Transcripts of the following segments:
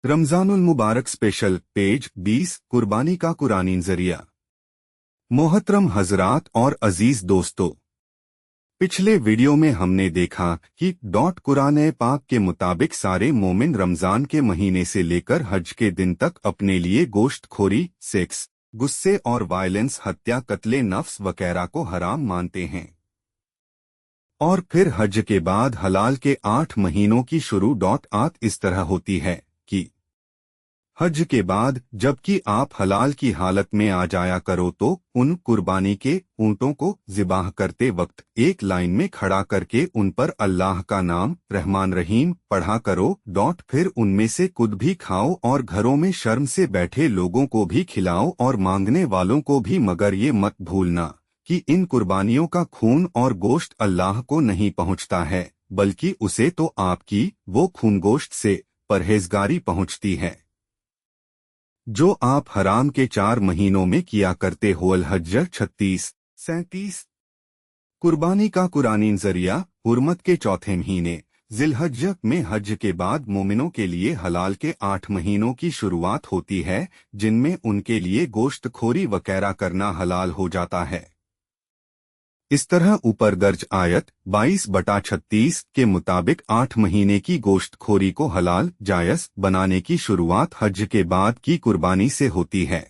रमजानुल मुबारक special page 20 कुर्बानी का कुरानी नजरिया। मोहतरम हजरात और अजीज दोस्तों, पिछले वीडियो में हमने देखा कि कुरान पाक के मुताबिक सारे मोमिन रमजान के महीने से लेकर हज के दिन तक अपने लिए गोश्तखोरी, सेक्स, गुस्से और वायलेंस, हत्या, कत्ले नफ्स वगैरह को हराम मानते हैं। और फिर हज के बाद हलाल के 8 महीनों की शुरू इस तरह होती है कि हज के बाद जबकि आप हलाल की हालत में आ जाया करो तो उन कुर्बानी के ऊंटों को ज़िबाह करते वक्त एक लाइन में खड़ा करके उन पर अल्लाह का नाम रहमान रहीम पढ़ा करो। फिर उनमें से खुद भी खाओ और घरों में शर्म से बैठे लोगों को भी खिलाओ और मांगने वालों को भी, मगर ये मत भूलना कि इन कुर्बानियों का खून और गोश्त अल्लाह को नहीं पहुँचता है, बल्कि उसे तो आपकी वो खून गोश्त से परहेजगारी पहुँचती है जो आप हराम के 4 महीनों में किया करते हो। अल-हज्ज 36-37। कुर्बानी का कुरानी नजरिया। हुर्मत के चौथे महीने जिलहज्ज में हज के बाद मोमिनों के लिए हलाल के 8 महीनों की शुरुआत होती है, जिनमें उनके लिए गोश्तखोरी वगैरह करना हलाल हो जाता है। इस तरह ऊपर दर्ज आयत 22/36 के मुताबिक 8 महीने की गोश्तखोरी को हलाल जायज़ बनाने की शुरुआत हज के बाद की कुर्बानी से होती है।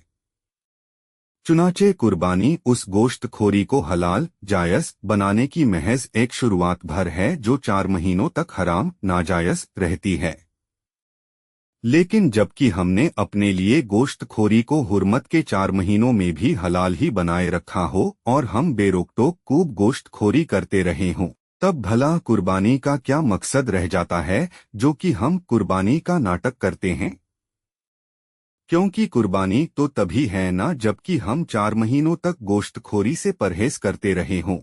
चुनाचे कुर्बानी उस गोश्तखोरी को हलाल जायज़ बनाने की महज एक शुरुआत भर है जो 4 महीनों तक हराम नाजायज़ रहती है। लेकिन जबकि हमने अपने लिए गोश्तखोरी को हुर्मत के 4 महीनों में भी हलाल ही बनाए रखा हो और हम बेरोक-टोक खूब गोश्तखोरी करते रहे हों, तब भला कुर्बानी का क्या मकसद रह जाता है जो कि हम कुर्बानी का नाटक करते हैं? क्योंकि कुर्बानी तो तभी है ना जबकि हम 4 महीनों तक गोश्तखोरी से परहेज करते रहे हों।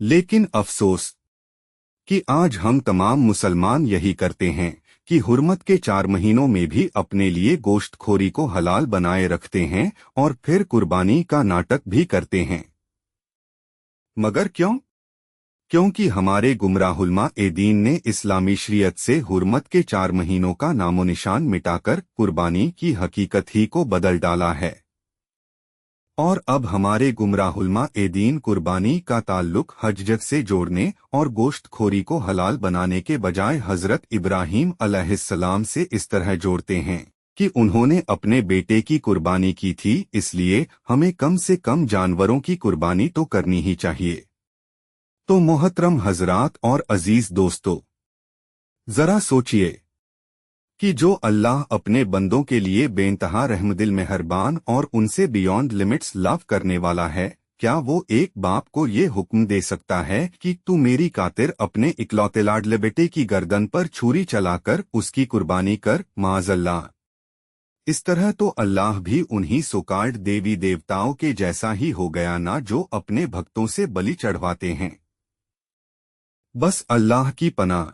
लेकिन अफसोस कि आज हम तमाम मुसलमान यही करते हैं कि हुर्मत के 4 महीनों में भी अपने लिए गोश्तखोरी को हलाल बनाए रखते हैं और फिर कुर्बानी का नाटक भी करते हैं। मगर क्यों? क्योंकि हमारे गुमराहुलमा ए दीन ने इस्लामी शरीयत से हुर्मत के 4 महीनों का नामो निशान मिटाकर कुर्बानी की हकीकत ही को बदल डाला है। और अब हमारे गुमराहुलमा ए दीन कुर्बानी का ताल्लुक हज से जोड़ने और गोश्तखोरी को हलाल बनाने के बजाय हजरत इब्राहीम अलैहिस्सलाम से इस तरह जोड़ते हैं कि उन्होंने अपने बेटे की कुर्बानी की थी, इसलिए हमें कम से कम जानवरों की कुर्बानी तो करनी ही चाहिए। तो मोहतरम हजरात और अजीज दोस्तों, जरा सोचिए कि जो अल्लाह अपने बंदों के लिए बेइंतहा रहमदिल मेहरबान और उनसे बियॉन्ड लिमिट्स लव करने वाला है, क्या वो एक बाप को ये हुक्म दे सकता है कि तू मेरी खातिर अपने इकलौते लाडले बेटे की गर्दन पर छुरी चलाकर उसकी कुर्बानी कर? माअज़ल्लाह। इस तरह तो अल्लाह भी उन्हीं सोकाल्ड देवी देवताओं के जैसा ही हो गया ना जो अपने भक्तों से बलि चढ़वाते हैं। बस अल्लाह की पनाह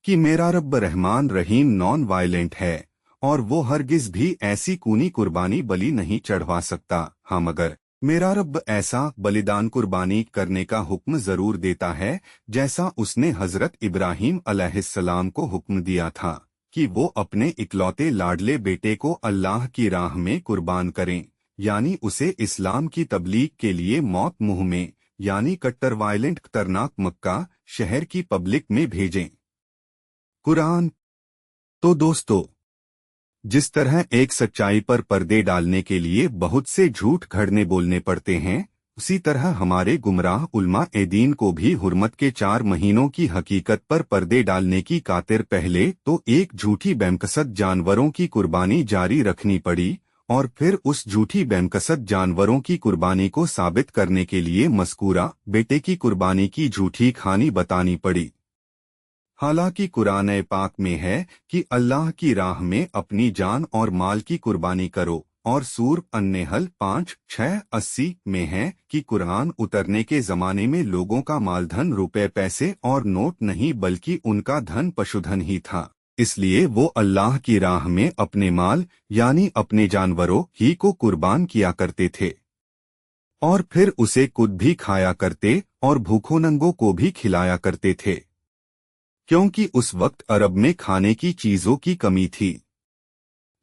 कि मेरा रब्ब रहमान रहीम नॉन वायलेंट है और वो हरगिज भी ऐसी कूनी कुर्बानी बलि नहीं चढ़वा सकता। हाँ, मगर मेरा रब्ब ऐसा बलिदान कुर्बानी करने का हुक्म जरूर देता है जैसा उसने हजरत इब्राहीम अलैहिस्सलाम को हुक्म दिया था कि वो अपने इकलौते लाडले बेटे को अल्लाह की राह में कुर्बान करें, यानी उसे इस्लाम की तबलीग के लिए मौत मुंह में यानी कट्टर वायलेंट खतरनाक मक्का शहर की पब्लिक में भेजें। कुरान। तो दोस्तों, जिस तरह एक सच्चाई पर पर्दे डालने के लिए बहुत से झूठ घड़ने बोलने पड़ते हैं, उसी तरह हमारे गुमराह उल्मा ए दीन को भी हुर्मत के 4 महीनों की हकीकत पर पर्दे डालने की खातिर पहले तो एक झूठी बेमकसद जानवरों की कुर्बानी जारी रखनी पड़ी और फिर उस झूठी बेमकसद जानवरों की कुर्बानी को साबित करने के लिए मज़कूरा बेटे की कुर्बानी की झूठी कहानी बतानी पड़ी। हालांकि कुरान पाक में है कि अल्लाह की राह में अपनी जान और माल की कुर्बानी करो, और सूर अन-नेहल 5-6-80 में है कि कुरान उतरने के ज़माने में लोगों का मालधन रुपए पैसे और नोट नहीं बल्कि उनका धन पशुधन ही था, इसलिए वो अल्लाह की राह में अपने माल यानी अपने जानवरों ही को कुर्बान किया करते थे और फिर उसे खुद भी खाया करते और भूखों नंगों को भी खिलाया करते थे। क्योंकि उस वक्त अरब में खाने की चीजों की कमी थी।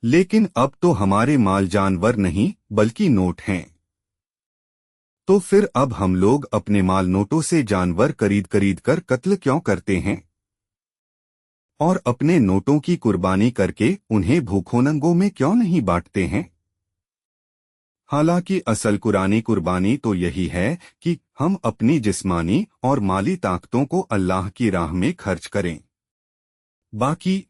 लेकिन अब तो हमारे माल जानवर नहीं बल्कि नोट हैं। तो फिर अब हम लोग अपने माल नोटों से जानवर खरीद कर कत्ल क्यों करते हैं और अपने नोटों की कुर्बानी करके उन्हें भूखोनंगों में क्यों नहीं बांटते हैं? हालांकि असल कुरानी कुर्बानी तो यही है कि हम अपनी जिस्मानी और माली ताकतों को अल्लाह की राह में खर्च करें। बाकी